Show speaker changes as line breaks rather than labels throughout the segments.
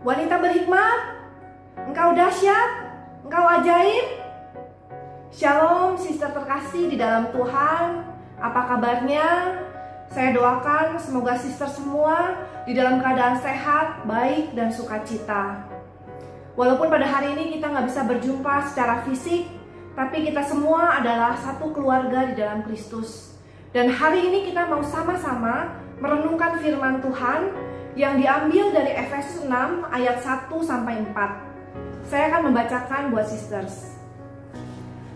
Wanita berhikmat, engkau dahsyat, engkau ajaib. Shalom sister terkasih di dalam Tuhan. Apa kabarnya? Saya doakan semoga sister semua di dalam keadaan sehat, baik, dan sukacita. Walaupun pada hari ini kita nggak bisa berjumpa secara fisik, tapi kita semua adalah satu keluarga di dalam Kristus. Dan hari ini kita mau sama-sama merenungkan firman Tuhan yang diambil dari Efesus 6 ayat 1-4. Saya akan membacakan buat sisters.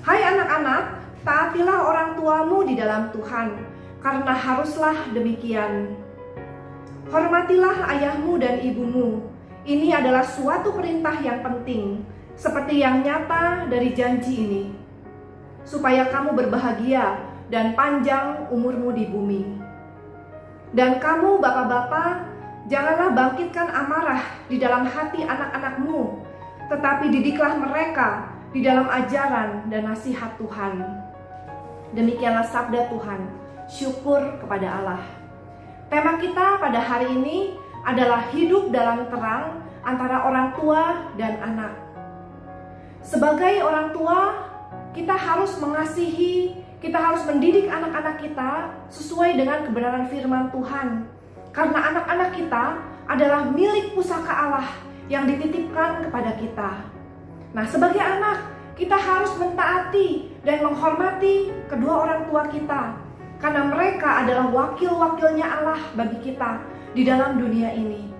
Hai anak-anak, taatilah orang tuamu di dalam Tuhan, karena haruslah demikian. Hormatilah ayahmu dan ibumu. Ini adalah suatu perintah yang penting, seperti yang nyata dari janji ini, supaya kamu berbahagia dan panjang umurmu di bumi. Dan kamu bapak-bapak, janganlah bangkitkan amarah di dalam hati anak-anakmu, tetapi didiklah mereka di dalam ajaran dan nasihat Tuhan. Demikianlah sabda Tuhan. Syukur kepada Allah. Tema kita pada hari ini adalah hidup dalam terang antara orang tua dan anak. Sebagai orang tua, kita harus mengasihi, kita harus mendidik anak-anak kita sesuai dengan kebenaran firman Tuhan. Karena anak-anak kita adalah milik pusaka Allah yang dititipkan kepada kita. Nah, sebagai anak, kita harus mentaati dan menghormati kedua orang tua kita. Karena mereka adalah wakil-wakilnya Allah bagi kita di dalam dunia ini.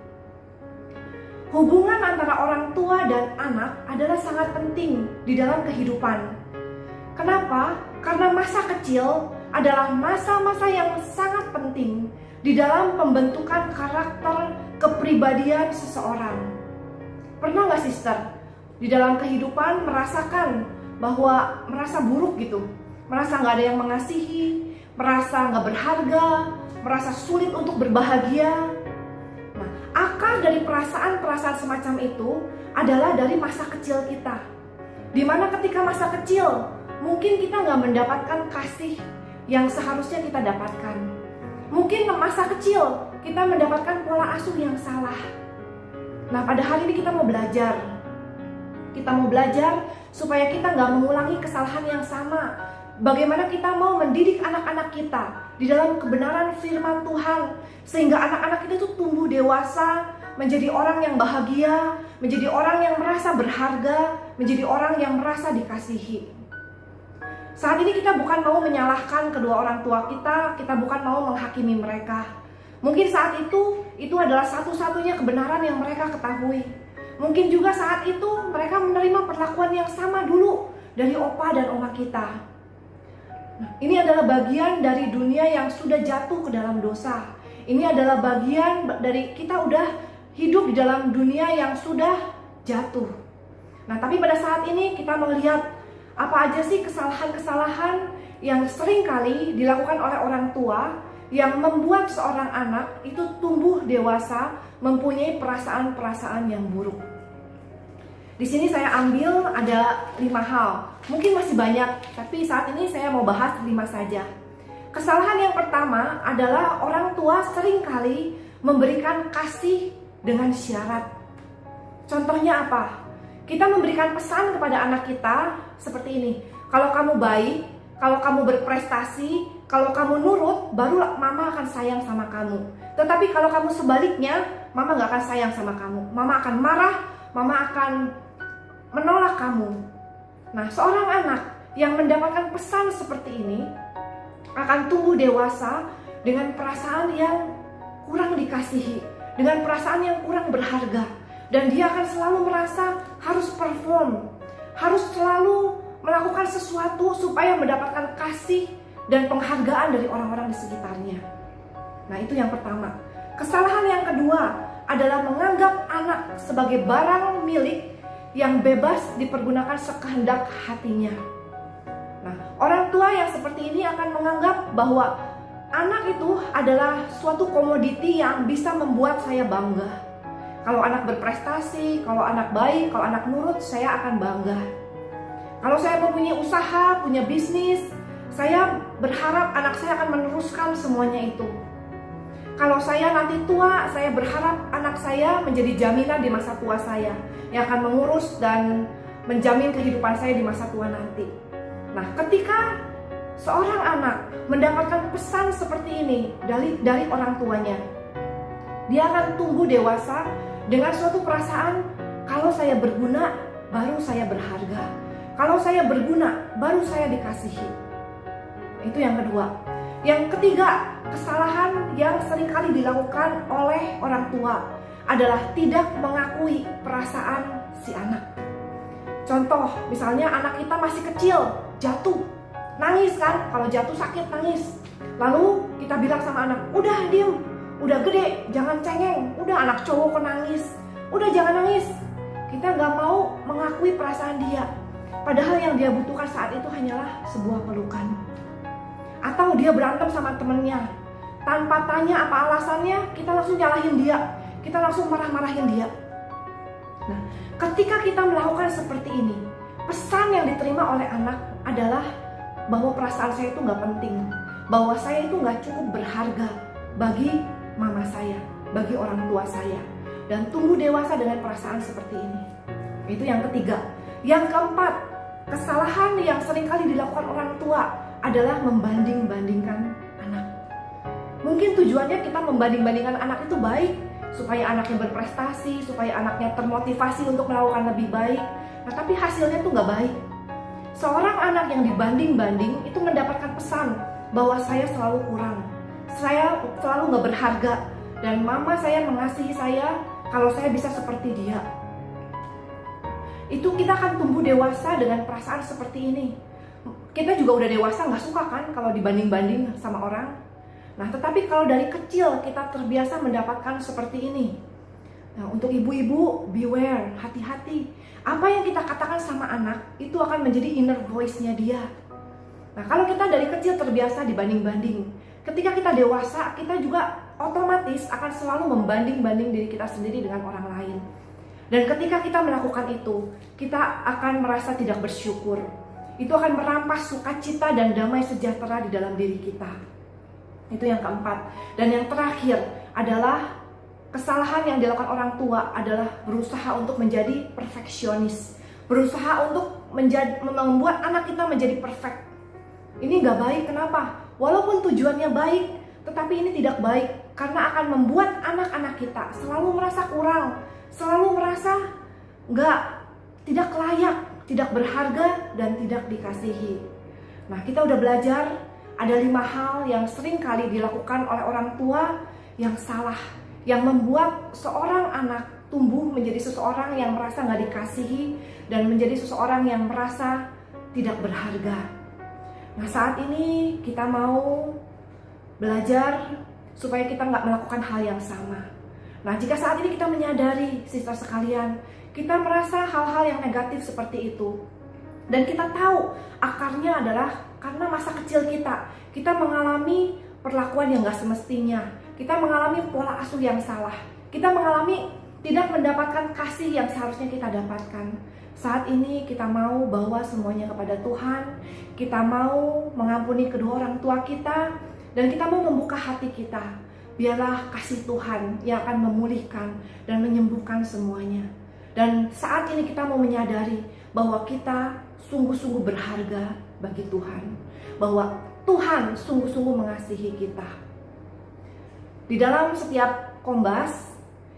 Hubungan antara orang tua dan anak adalah sangat penting di dalam kehidupan. Kenapa? Karena masa kecil adalah masa-masa yang sangat penting di dalam pembentukan karakter kepribadian seseorang. Pernah gak sister, di dalam kehidupan merasakan bahwa merasa buruk gitu, merasa gak ada yang mengasihi, merasa gak berharga, merasa sulit untuk berbahagia? Nah, akar dari perasaan-perasaan semacam itu adalah dari masa kecil kita. Dimana ketika masa kecil, mungkin kita gak mendapatkan kasih yang seharusnya kita dapatkan. Mungkin masa kecil kita mendapatkan pola asuh yang salah. Nah, pada hari ini kita mau belajar. Kita mau belajar supaya kita gak mengulangi kesalahan yang sama. Bagaimana kita mau mendidik anak-anak kita di dalam kebenaran firman Tuhan, sehingga anak-anak kita tuh tumbuh dewasa, menjadi orang yang bahagia, menjadi orang yang merasa berharga, menjadi orang yang merasa dikasihi. Saat ini kita bukan mau menyalahkan kedua orang tua kita bukan mau menghakimi mereka. Mungkin saat itu adalah satu-satunya kebenaran yang mereka ketahui. Mungkin juga saat itu mereka menerima perlakuan yang sama dulu dari opa dan oma kita. Nah, ini adalah bagian dari dunia yang sudah jatuh ke dalam dosa. Ini adalah bagian dari kita udah hidup di dalam dunia yang sudah jatuh. Nah, tapi pada saat ini kita melihat apa aja sih kesalahan-kesalahan yang sering kali dilakukan oleh orang tua yang membuat seorang anak itu tumbuh dewasa mempunyai perasaan-perasaan yang buruk. Di sini saya ambil ada 5 hal. Mungkin masih banyak, tapi saat ini saya mau bahas 5 saja. Kesalahan yang pertama adalah orang tua seringkali memberikan kasih dengan syarat. Contohnya apa? Kita memberikan pesan kepada anak kita seperti ini. Kalau kamu baik, kalau kamu berprestasi, kalau kamu nurut, baru mama akan sayang sama kamu. Tetapi kalau kamu sebaliknya, mama gak akan sayang sama kamu. Mama akan marah, mama akan menolak kamu. Nah, seorang anak yang mendapatkan pesan seperti ini akan tumbuh dewasa dengan perasaan yang kurang dikasihi, dengan perasaan yang kurang berharga. Dan dia akan selalu merasa harus perform, harus selalu melakukan sesuatu supaya mendapatkan kasih dan penghargaan dari orang-orang di sekitarnya. Nah, itu yang pertama. Kesalahan yang kedua adalah menganggap anak sebagai barang milik yang bebas dipergunakan sekehendak hatinya. Nah, orang tua yang seperti ini akan menganggap bahwa anak itu adalah suatu komoditi yang bisa membuat saya bangga. Kalau anak berprestasi, kalau anak baik, kalau anak nurut, saya akan bangga. Kalau saya mempunyai usaha, punya bisnis, saya berharap anak saya akan meneruskan semuanya itu. Kalau saya nanti tua, saya berharap anak saya menjadi jaminan di masa tua saya, yang akan mengurus dan menjamin kehidupan saya di masa tua nanti. Nah, ketika seorang anak mendapatkan pesan seperti ini dari orang tuanya, dia akan tumbuh dewasa dengan suatu perasaan, kalau saya berguna, baru saya berharga. Kalau saya berguna, baru saya dikasihi. Itu yang kedua. Yang ketiga, kesalahan yang seringkali dilakukan oleh orang tua adalah tidak mengakui perasaan si anak. Contoh, misalnya anak kita masih kecil, jatuh, nangis kan? Kalau jatuh sakit, nangis. Lalu kita bilang sama anak, udah diem, udah gede, jangan cengeng. Udah anak cowok kok nangis, udah jangan nangis. Kita nggak mau mengakui perasaan dia. Padahal yang dia butuhkan saat itu hanyalah sebuah pelukan. Atau dia berantem sama temennya, tanpa tanya apa alasannya, kita langsung nyalahin dia, kita langsung marah-marahin dia. Nah, ketika kita melakukan seperti ini, pesan yang diterima oleh anak adalah bahwa perasaan saya itu nggak penting, bahwa saya itu nggak cukup berharga bagi mama saya, bagi orang tua saya, dan tumbuh dewasa dengan perasaan seperti ini. Itu yang ketiga. Yang keempat, kesalahan yang seringkali dilakukan orang tua adalah membanding-bandingkan anak. Mungkin tujuannya kita membanding-bandingkan anak itu baik, supaya anaknya berprestasi, supaya anaknya termotivasi untuk melakukan lebih baik. Nah, tapi hasilnya tuh nggak baik. Seorang anak yang dibanding-banding itu mendapatkan pesan bahwa saya selalu kurang, saya selalu nggak berharga, dan mama saya mengasihi saya kalau saya bisa seperti dia. Itu kita akan tumbuh dewasa dengan perasaan seperti ini. Kita juga udah dewasa nggak suka kan kalau dibanding-banding sama orang. Nah, tetapi kalau dari kecil kita terbiasa mendapatkan seperti ini. Nah, untuk ibu-ibu, beware, hati-hati. Apa yang kita katakan sama anak itu akan menjadi inner voice-nya dia. Nah, kalau kita dari kecil terbiasa dibanding-banding, ketika kita dewasa, kita juga otomatis akan selalu membanding-banding diri kita sendiri dengan orang lain. Dan ketika kita melakukan itu, kita akan merasa tidak bersyukur. Itu akan merampas sukacita dan damai sejahtera di dalam diri kita. Itu yang keempat. Dan yang terakhir adalah kesalahan yang dilakukan orang tua adalah berusaha untuk menjadi perfeksionis, berusaha untuk membuat anak kita menjadi perfect. Ini gak baik, kenapa? Walaupun tujuannya baik, tetapi ini tidak baik karena akan membuat anak-anak kita selalu merasa kurang, selalu merasa tidak layak, tidak berharga, dan tidak dikasihi. Nah, kita udah belajar ada 5 hal yang sering kali dilakukan oleh orang tua yang salah, yang membuat seorang anak tumbuh menjadi seseorang yang merasa gak dikasihi dan menjadi seseorang yang merasa tidak berharga. Nah, saat ini kita mau belajar supaya kita gak melakukan hal yang sama. Nah, jika saat ini kita menyadari, sister sekalian, kita merasa hal-hal yang negatif seperti itu, dan kita tahu akarnya adalah karena masa kecil kita mengalami perlakuan yang gak semestinya, kita mengalami pola asuh yang salah, kita mengalami tidak mendapatkan kasih yang seharusnya kita dapatkan. Saat ini kita mau bawa semuanya kepada Tuhan, kita mau mengampuni kedua orang tua kita, dan kita mau membuka hati kita. Biarlah kasih Tuhan yang akan memulihkan dan menyembuhkan semuanya. Dan saat ini kita mau menyadari bahwa kita sungguh-sungguh berharga bagi Tuhan, bahwa Tuhan sungguh-sungguh mengasihi kita. Di dalam setiap kombas,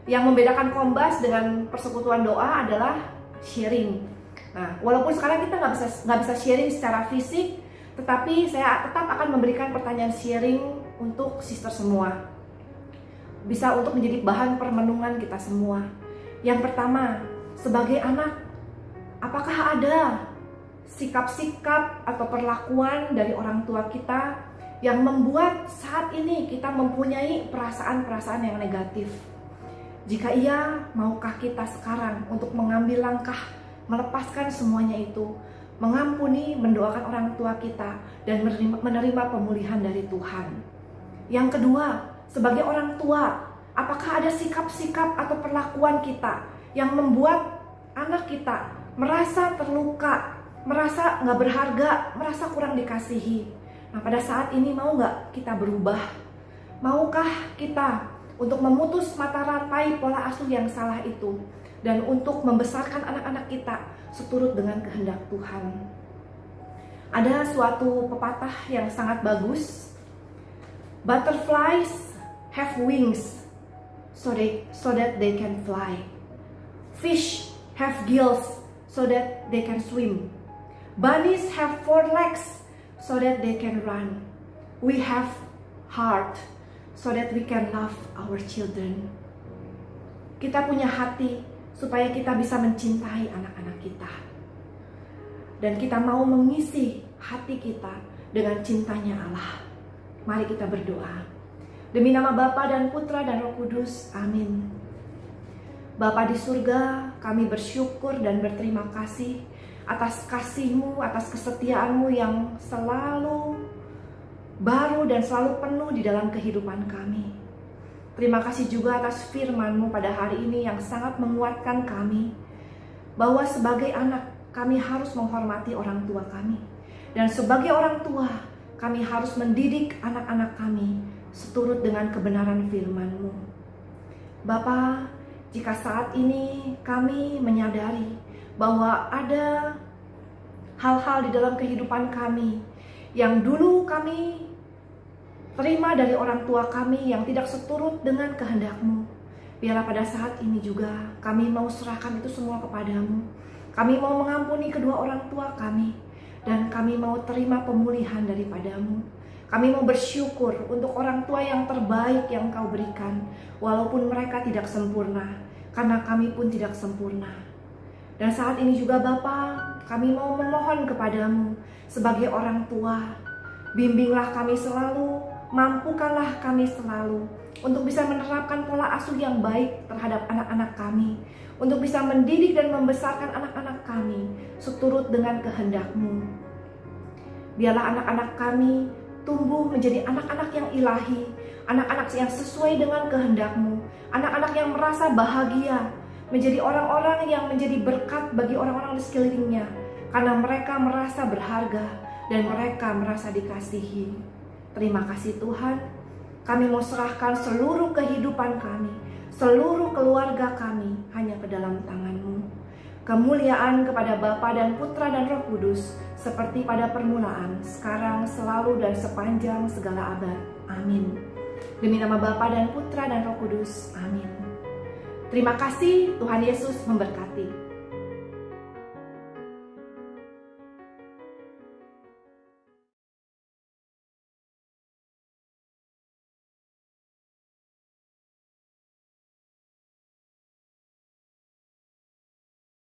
yang membedakan kombas dengan persekutuan doa adalah sharing. Nah, walaupun sekarang kita nggak bisa sharing secara fisik, tetapi saya tetap akan memberikan pertanyaan sharing untuk sister semua, bisa untuk menjadi bahan permenungan kita semua. Yang pertama, sebagai anak, apakah ada sikap-sikap atau perlakuan dari orang tua kita yang membuat saat ini kita mempunyai perasaan-perasaan yang negatif? Jika iya, maukah kita sekarang untuk mengambil langkah, melepaskan semuanya itu, mengampuni, mendoakan orang tua kita, dan menerima pemulihan dari Tuhan? Yang kedua, sebagai orang tua, apakah ada sikap-sikap atau perlakuan kita yang membuat anak kita merasa terluka, merasa gak berharga, merasa kurang dikasihi? Nah, pada saat ini mau gak kita berubah? Maukah kita untuk memutus mata rantai pola asuh yang salah itu dan untuk membesarkan anak-anak kita seturut dengan kehendak Tuhan? Ada suatu pepatah yang sangat bagus. Butterflies have wings so that they can fly. Fish have gills so that they can swim. Bunnies have 4 legs so that they can run. We have heart so that we can love our children. Kita punya hati supaya kita bisa mencintai anak-anak kita. Dan kita mau mengisi hati kita dengan cintanya Allah. Mari kita berdoa. Demi nama Bapa dan Putra dan Roh Kudus, amin. Bapa di surga, kami bersyukur dan berterima kasih atas kasih-Mu, atas kesetiaan-Mu yang selalu baru dan selalu penuh di dalam kehidupan kami. Terima kasih juga atas firman-Mu pada hari ini yang sangat menguatkan kami, bahwa sebagai anak kami harus menghormati orang tua kami. Dan sebagai orang tua, kami harus mendidik anak-anak kami seturut dengan kebenaran firman-Mu. Bapa, jika saat ini kami menyadari bahwa ada hal-hal di dalam kehidupan kami yang dulu kami terima dari orang tua kami yang tidak seturut dengan kehendak-Mu, biarlah pada saat ini juga kami mau serahkan itu semua kepadamu. Kami mau mengampuni kedua orang tua kami, dan kami mau terima pemulihan daripadamu. Kami mau bersyukur untuk orang tua yang terbaik yang Kau berikan, walaupun mereka tidak sempurna, karena kami pun tidak sempurna. Dan saat ini juga Bapa, kami mau memohon kepadamu sebagai orang tua, bimbinglah kami selalu, mampukanlah kami selalu untuk bisa menerapkan pola asuh yang baik terhadap anak-anak kami, untuk bisa mendidik dan membesarkan anak-anak kami seturut dengan kehendak-Mu. Biarlah anak-anak kami tumbuh menjadi anak-anak yang ilahi, anak-anak yang sesuai dengan kehendak-Mu, anak-anak yang merasa bahagia, menjadi orang-orang yang menjadi berkat bagi orang-orang di sekelilingnya, karena mereka merasa berharga dan mereka merasa dikasihi. Terima kasih Tuhan, kami mau serahkan seluruh kehidupan kami, seluruh keluarga kami hanya ke dalam tangan-Mu. Kemuliaan kepada Bapa dan Putra dan Roh Kudus, seperti pada permulaan, sekarang, selalu, dan sepanjang segala abad. Amin. Demi nama Bapa dan Putra dan Roh Kudus. Amin. Terima kasih, Tuhan Yesus memberkati.